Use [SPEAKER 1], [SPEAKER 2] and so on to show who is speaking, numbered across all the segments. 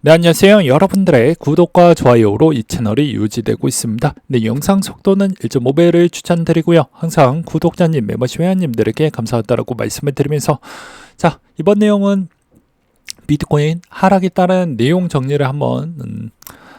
[SPEAKER 1] 네, 안녕하세요. 여러분들의 구독과 좋아요로 이 채널이 유지되고 있습니다. 네, 영상 속도는 1.5배를 추천드리고요. 항상 구독자님, 멤버십 회원님들에게 감사하다라고 말씀을 드리면서 자, 이번 내용은 비트코인 하락에 따른 내용 정리를 한번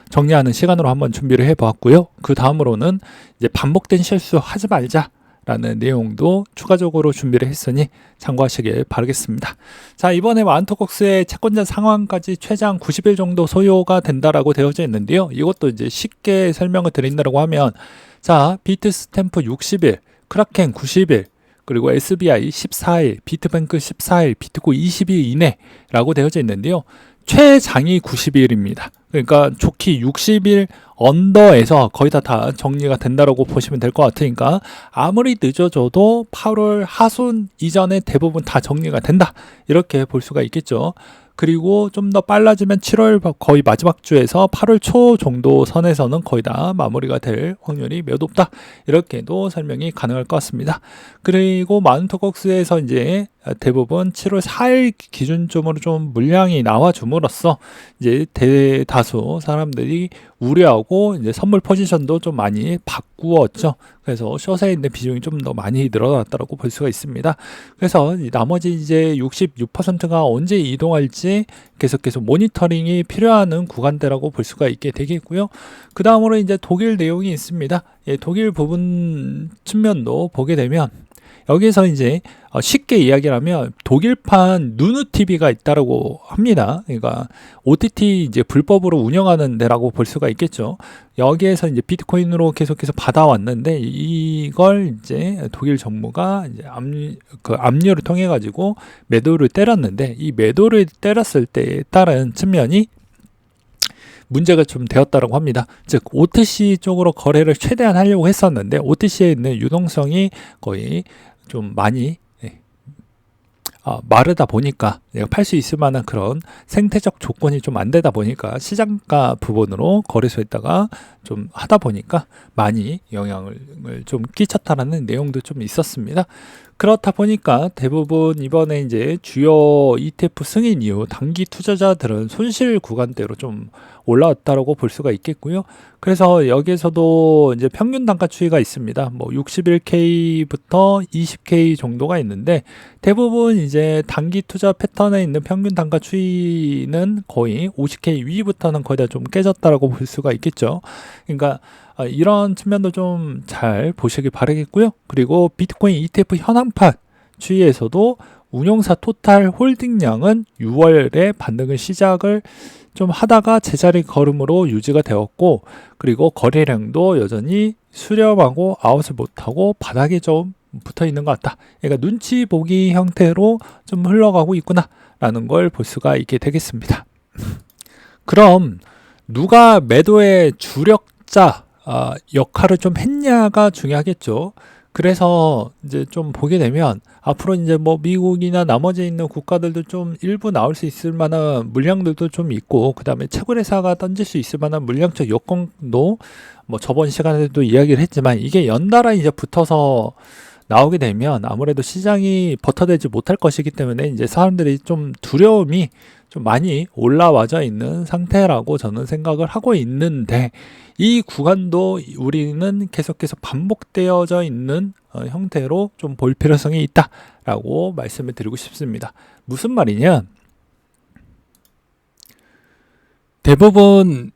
[SPEAKER 1] 정리하는 시간으로 한번 준비를 해보았고요. 그 다음으로는 이제 반복된 실수 하지 말자 라는 내용도 추가적으로 준비를 했으니 참고하시길 바라겠습니다. 자, 이번에 마운트콕스의 채권자 상환까지 최장 90일 정도 소요가 된다라고 되어져 있는데요. 이것도 이제 쉽게 설명을 드린다고 하면 자, 비트스탬프 60일, 크라켄 90일, 그리고 SBI 14일, 비트뱅크 14일, 비트코 20일 이내라고 되어져 있는데요. 최장이 90일입니다. 그러니까 좋기 60일 언더에서 거의 다 정리가 된다라고 보시면 될 것 같으니까 아무리 늦어져도 8월 하순 이전에 대부분 다 정리가 된다 이렇게 볼 수가 있겠죠. 그리고 좀 더 빨라지면 7월 거의 마지막 주에서 8월 초 정도 선에서는 거의 다 마무리가 될 확률이 매우 높다 이렇게도 설명이 가능할 것 같습니다. 그리고 마운트콕스에서 이제 대부분 7월 4일 기준점으로 좀 물량이 나와 줌으로써 이제 대다수 사람들이 우려하고 이제 선물 포지션도 좀 많이 바꾸었죠. 그래서 숏에 있는 비중이 좀 더 많이 늘어났다고 볼 수가 있습니다. 그래서 나머지 이제 66%가 언제 이동할지 계속 모니터링이 필요한 구간대라고 볼 수가 있게 되겠고요. 그 다음으로 이제 독일 내용이 있습니다. 예, 독일 부분 측면도 보게 되면 여기서 이제 쉽게 이야기를 하면 독일판 누누TV가 있다라고 합니다. 그러니까 OTT 이제 불법으로 운영하는 데라고 볼 수가 있겠죠. 여기에서 이제 비트코인으로 계속해서 받아왔는데 이걸 이제 독일 정부가 이제 압류를 통해 가지고 매도를 때렸는데 이 매도를 때렸을 때에 따른 측면이 문제가 좀 되었다고 합니다. 즉 OTC 쪽으로 거래를 최대한 하려고 했었는데 OTC에 있는 유동성이 거의 좀 많이 마르다 보니까 내가 팔 수 있을 만한 그런 생태적 조건이 좀 안 되다 보니까 시장가 부분으로 거래소에다가 좀 하다 보니까 많이 영향을 좀 끼쳤다라는 내용도 좀 있었습니다. 그렇다 보니까 대부분 이번에 이제 주요 ETF 승인 이후 단기 투자자들은 손실 구간대로 좀 올라왔다고 볼 수가 있겠고요. 그래서 여기에서도 이제 평균 단가 추이가 있습니다. 뭐 61K부터 20K 정도가 있는데 대부분 이제 단기 투자 패턴에 있는 평균 단가 추이는 거의 50K 위부터는 거의 다 좀 깨졌다라고 볼 수가 있겠죠. 그러니까 이런 측면도 좀 잘 보시길 바라겠고요. 그리고 비트코인 ETF 현황판 추이에서도 운용사 토탈 홀딩량은 6월에 반등을 시작을 좀 하다가 제자리 걸음으로 유지가 되었고 그리고 거래량도 여전히 수렴하고 아웃을 못하고 바닥에 좀 붙어 있는 것 같다. 그러니까 눈치 보기 형태로 좀 흘러가고 있구나 라는 걸 볼 수가 있게 되겠습니다. 그럼 누가 매도의 주력자 역할을 좀 했냐가 중요하겠죠. 그래서 이제 좀 보게 되면 앞으로 이제 뭐 미국이나 나머지 있는 국가들도 좀 일부 나올 수 있을 만한 물량들도 좀 있고 그 다음에 채굴회사가 던질 수 있을 만한 물량적 여건도 뭐 저번 시간에도 이야기를 했지만 이게 연달아 이제 붙어서 나오게 되면 아무래도 시장이 버텨내지 못할 것이기 때문에 이제 사람들이 좀 두려움이 좀 많이 올라와져 있는 상태라고 저는 생각을 하고 있는데 이 구간도 우리는 계속해서 반복되어져 있는 형태로 좀 볼 필요성이 있다라고 말씀을 드리고 싶습니다. 무슨 말이냐? 대부분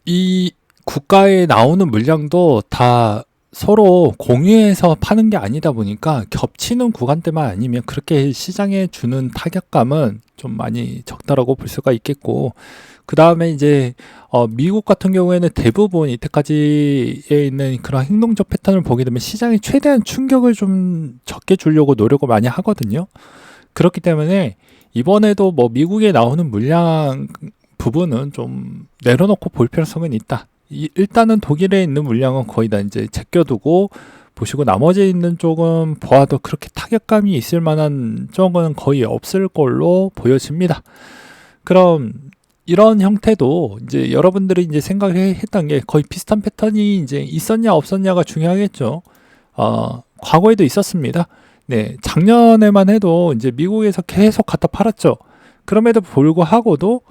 [SPEAKER 1] 이 국가에 나오는 물량도 다 서로 공유해서 파는 게 아니다 보니까 겹치는 구간대만 아니면 그렇게 시장에 주는 타격감은 좀 많이 적다라고 볼 수가 있겠고 그 다음에 이제 미국 같은 경우에는 대부분 이때까지에 있는 그런 행동적 패턴을 보게 되면 시장이 최대한 충격을 좀 적게 주려고 노력을 많이 하거든요. 그렇기 때문에 이번에도 뭐 미국에 나오는 물량 부분은 좀 내려놓고 볼 필요성은 있다. 일단은 독일에 있는 물량은 거의 다 이제 제껴두고 보시고 나머지 있는 쪽은 보아도 그렇게 타격감이 있을 만한 쪽은 거의 없을 걸로 보여집니다. 그럼 이런 형태도 이제 여러분들이 이제 생각했던 게 거의 비슷한 패턴이 이제 있었냐 없었냐가 중요하겠죠. 과거에도 있었습니다. 네, 작년에만 해도 이제 미국에서 계속 갖다 팔았죠. 그럼에도 불구하고도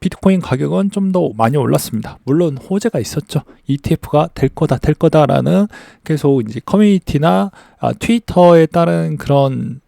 [SPEAKER 1] 비트코인 가격은 좀 더 많이 올랐습니다. 물론 호재가 있었죠. ETF가 될 거다라는 계속 이제 커뮤니티나 트위터에 따른 그런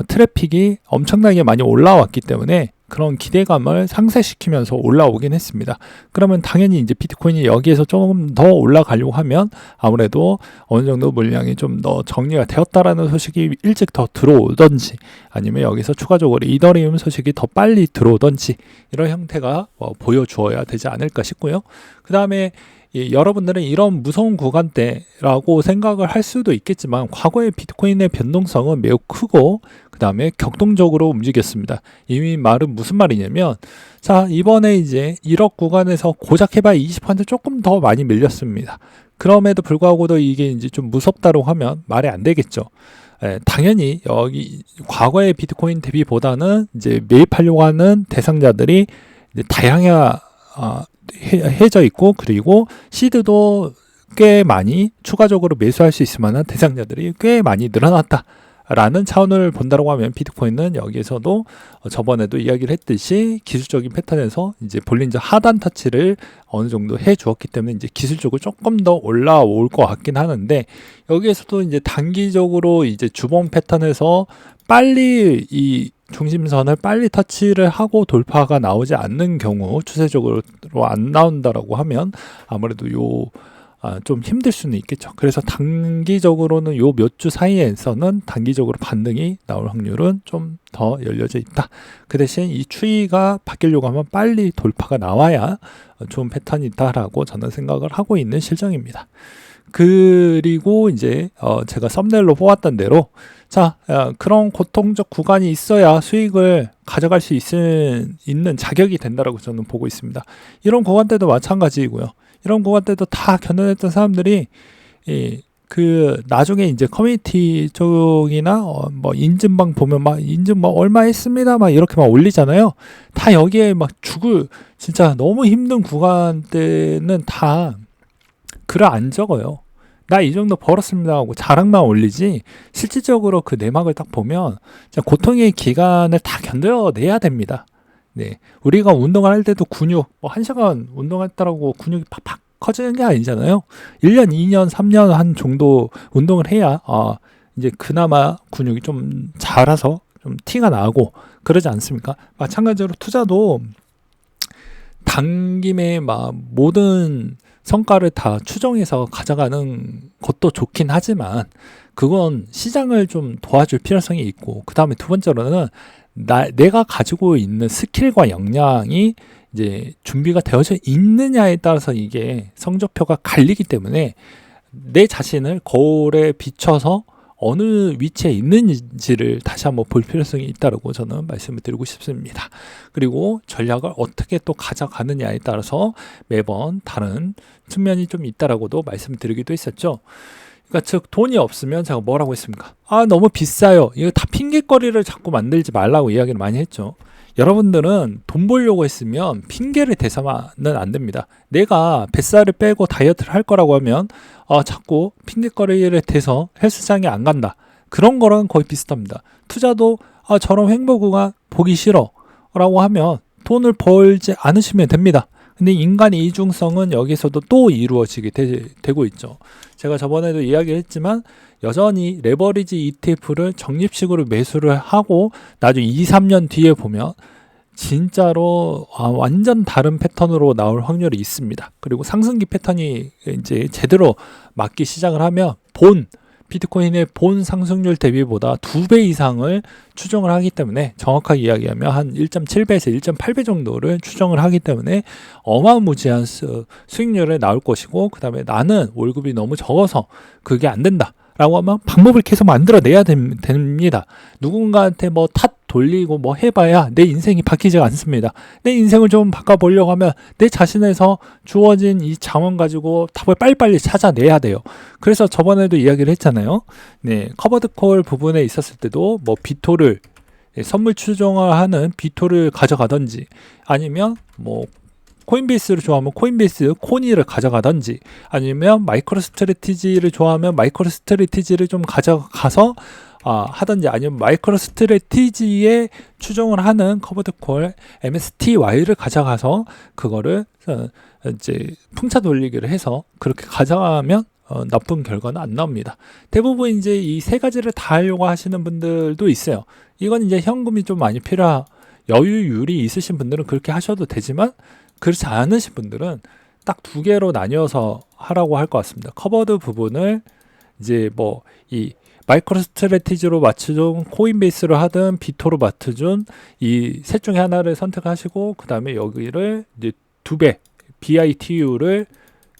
[SPEAKER 1] 트래픽이 엄청나게 많이 올라왔기 때문에 그런 기대감을 상쇄시키면서 올라오긴 했습니다. 그러면 당연히 이제 비트코인이 여기에서 조금 더 올라가려고 하면 아무래도 어느 정도 물량이 좀 더 정리가 되었다라는 소식이 일찍 더 들어오던지, 아니면 여기서 추가적으로 이더리움 소식이 더 빨리 들어오던지, 이런 형태가 보여주어야 되지 않을까 싶고요. 그 다음에 여러분들은 이런 무서운 구간대라고 생각을 할 수도 있겠지만, 과거의 비트코인의 변동성은 매우 크고 그 다음에 격동적으로 움직였습니다. 이미 말은 무슨 말이냐면, 자, 이번에 이제 1억 구간에서 고작 해봐야 20% 조금 더 많이 밀렸습니다. 그럼에도 불구하고도 이게 이제 좀 무섭다고 하면 말이 안 되겠죠. 당연히 여기 과거의 비트코인 대비보다는 이제 매입하려고 하는 대상자들이 이제 다양해져 있고, 그리고 시드도 꽤 많이 추가적으로 매수할 수 있을 만한 대상자들이 꽤 많이 늘어났다라는 차원을 본다고 하면, 비트코인은 여기에서도 저번에도 이야기를 했듯이 기술적인 패턴에서 이제 볼린저 하단 터치를 어느 정도 해 주었기 때문에 이제 기술적으로 조금 더 올라올 것 같긴 하는데, 여기에서도 이제 단기적으로 이제 주봉 패턴에서 빨리 이 중심선을 빨리 터치를 하고 돌파가 나오지 않는 경우, 추세적으로 안 나온다라고 하면 아무래도 좀 힘들 수는 있겠죠. 그래서 단기적으로는 요 몇 주 사이에서는 단기적으로 반등이 나올 확률은 좀 더 열려져 있다. 그 대신 이 추이가 바뀌려고 하면 빨리 돌파가 나와야 좋은 패턴이 있다라고 저는 생각을 하고 있는 실정입니다. 그리고 이제 제가 썸네일로 뽑았던 대로, 자, 그런 고통적 구간이 있어야 수익을 가져갈 수 있는 자격이 된다라고 저는 보고 있습니다. 이런 구간 때도 마찬가지이고요. 이런 구간 때도 다 견뎌냈던 사람들이 나중에 이제 커뮤니티 쪽이나 뭐 인증방 보면 막 인증 뭐 얼마 했습니다 막 이렇게 막 올리잖아요. 다 여기에 막 진짜 너무 힘든 구간 때는 다 글을 안 적어요. 나 이 정도 벌었습니다 하고 자랑만 올리지, 실질적으로 그 내막을 딱 보면 고통의 기간을 다 견뎌내야 됩니다. 네, 우리가 운동을 할 때도 근육, 뭐 1시간 운동했다라고 근육이 팍팍 커지는 게 아니잖아요. 1년, 2년, 3년 한 정도 운동을 해야 이제 그나마 근육이 좀 자라서 좀 티가 나고 그러지 않습니까? 마찬가지로 투자도 당김에 막 모든 성과를 다 추정해서 가져가는 것도 좋긴 하지만, 그건 시장을 좀 도와줄 필요성이 있고, 그 다음에 두 번째로는 내가 가지고 있는 스킬과 역량이 이제 준비가 되어져 있느냐에 따라서 이게 성적표가 갈리기 때문에, 내 자신을 거울에 비춰서 어느 위치에 있는지를 다시 한번 볼 필요성이 있다고 저는 말씀을 드리고 싶습니다. 그리고 전략을 어떻게 또 가져가느냐에 따라서 매번 다른 측면이 좀 있다라고도 말씀을 드리기도 했었죠. 그러니까 즉, 돈이 없으면 제가 뭐라고 했습니까? 너무 비싸요. 이거 다 핑계거리를 자꾸 만들지 말라고 이야기를 많이 했죠. 여러분들은 돈 벌려고 했으면 핑계를 대서는 안 됩니다. 내가 뱃살을 빼고 다이어트를 할 거라고 하면 자꾸 핑계거리를 대서 헬스장에 안 간다. 그런 거랑 거의 비슷합니다. 투자도 저런 횡보구간 보기 싫어 라고 하면 돈을 벌지 않으시면 됩니다. 근데 인간의 이중성은 여기서도 또 이루어지게 되고 있죠. 제가 저번에도 이야기를 했지만, 여전히 레버리지 ETF를 적립식으로 매수를 하고 나중에 2, 3년 뒤에 보면 진짜로 완전 다른 패턴으로 나올 확률이 있습니다. 그리고 상승기 패턴이 이제 제대로 맞기 시작을 하면 비트코인의 본 상승률 대비보다 2배 이상을 추정을 하기 때문에, 정확하게 이야기하면 한 1.7배에서 1.8배 정도를 추정을 하기 때문에 어마무지한 수익률이 나올 것이고, 그 다음에 나는 월급이 너무 적어서 그게 안 된다 라고 하면 방법을 계속 만들어내야 됩니다. 누군가한테 뭐 탓 돌리고 뭐 해봐야 내 인생이 바뀌지 않습니다. 내 인생을 좀 바꿔보려고 하면 내 자신에서 주어진 이 자원 가지고 답을 빨리빨리 찾아내야 돼요. 그래서 저번에도 이야기를 했잖아요. 네, 커버드콜 부분에 있었을 때도 뭐 비토를 선물 추정을 하는 비토를 가져가든지, 아니면 뭐 코인베이스를 좋아하면 코인베이스 코니를 가져가든지, 아니면 마이크로 스트래티지를 좋아하면 마이크로 스트래티지를 좀 가져가서 하든지 아니면 마이크로 스트래티지에 추정을 하는 커버드 콜 MSTY를 가져가서 그거를 이제 풍차 돌리기를 해서 그렇게 가져가면 나쁜 결과는 안 나옵니다. 대부분 이제 이 세 가지를 다 하려고 하시는 분들도 있어요. 이건 이제 현금이 좀 많이 여유율이 있으신 분들은 그렇게 하셔도 되지만 그렇지 않으신 분들은 딱 두 개로 나뉘어서 하라고 할 것 같습니다. 커버드 부분을 이제 뭐 이 마이크로 스트래티지로 맞춰준 코인베이스로 하든 비토로 맞춰준 이 셋 중에 하나를 선택하시고 그 다음에 여기를 이제 2배 BITU를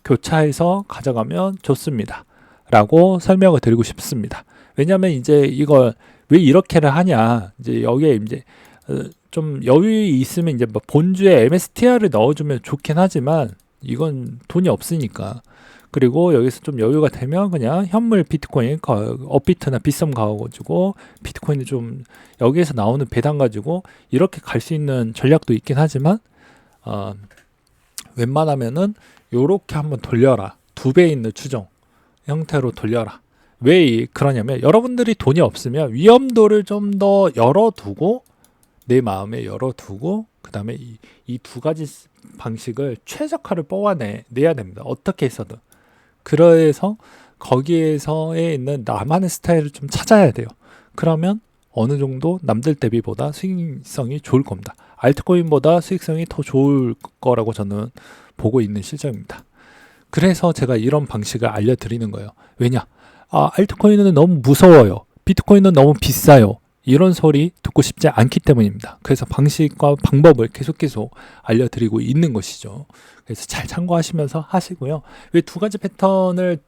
[SPEAKER 1] 교차해서 가져가면 좋습니다 라고 설명을 드리고 싶습니다. 왜냐하면 이제 이걸 왜 이렇게를 하냐, 이제 여기에 이제 좀 여유 있으면 이제 뭐 본주에 MSTR을 넣어주면 좋긴 하지만 이건 돈이 없으니까. 그리고 여기서 좀 여유가 되면 그냥 현물 비트코인 업비트나 빗썸 가가지고 비트코인을 좀 여기에서 나오는 배당 가지고 이렇게 갈 수 있는 전략도 있긴 하지만 웬만하면은 요렇게 한번 돌려라. 2배 있는 추정 형태로 돌려라. 왜 그러냐면 여러분들이 돈이 없으면 위험도를 좀 더 열어두고 내 마음에 열어두고 그 다음에 이 두 가지 방식을 최적화를 뽑아내야 됩니다. 어떻게 해서든. 그래서 거기에서에 있는 나만의 스타일을 좀 찾아야 돼요. 그러면 어느 정도 남들 대비보다 수익성이 좋을 겁니다. 알트코인보다 수익성이 더 좋을 거라고 저는 보고 있는 실정입니다. 그래서 제가 이런 방식을 알려드리는 거예요. 왜냐? 알트코인은 너무 무서워요. 비트코인은 너무 비싸요. 이런 소리 듣고 싶지 않기 때문입니다. 그래서 방식과 방법을 계속 알려드리고 있는 것이죠. 그래서 잘 참고하시면서 하시고요. 왜 두 가지 패턴을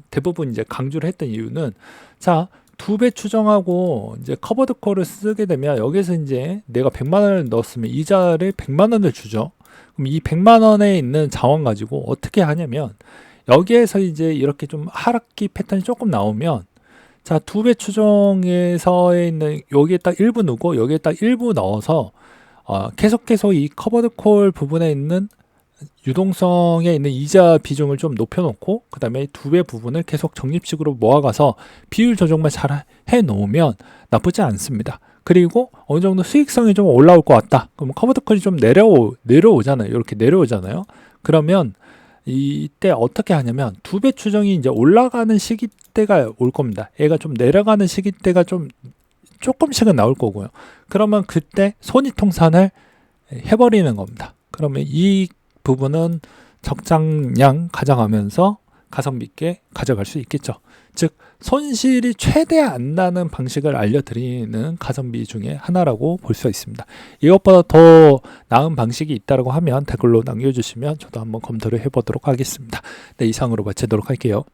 [SPEAKER 1] 대부분 이제 강조를 했던 이유는, 자, 2배 추정하고 이제 커버드 콜을 쓰게 되면 여기서 이제 내가 100만 원을 넣었으면 이자를 100만 원을 주죠. 그럼 이 100만 원에 있는 자원 가지고 어떻게 하냐면 여기에서 이제 이렇게 좀 하락기 패턴이 조금 나오면, 자, 2배 추정에서에 있는 여기에 딱 일부 넣고 여기에 딱 일부 넣어서 계속 이 커버드 콜 부분에 있는 유동성에 있는 이자 비중을 좀 높여놓고 그 다음에 2배 부분을 계속 적립식으로 모아가서 비율 조정만 잘 해놓으면 나쁘지 않습니다. 그리고 어느 정도 수익성이 좀 올라올 것 같다. 그럼 커버드 콜이 좀 내려오잖아요. 이렇게 내려오잖아요. 그러면 이때 어떻게 하냐면 2배 추정이 이제 올라가는 시기대가 올 겁니다. 얘가 좀 내려가는 시기대가 좀 조금씩은 나올 거고요. 그러면 그때 손익통산을 해버리는 겁니다. 그러면 이 부분은 적장량 가져가면서 가성비 있게 가져갈 수 있겠죠. 즉 손실이 최대 안 나는 방식을 알려드리는 가성비 중에 하나라고 볼 수 있습니다. 이것보다 더 나은 방식이 있다고 하면 댓글로 남겨주시면 저도 한번 검토를 해보도록 하겠습니다. 네, 이상으로 마치도록 할게요.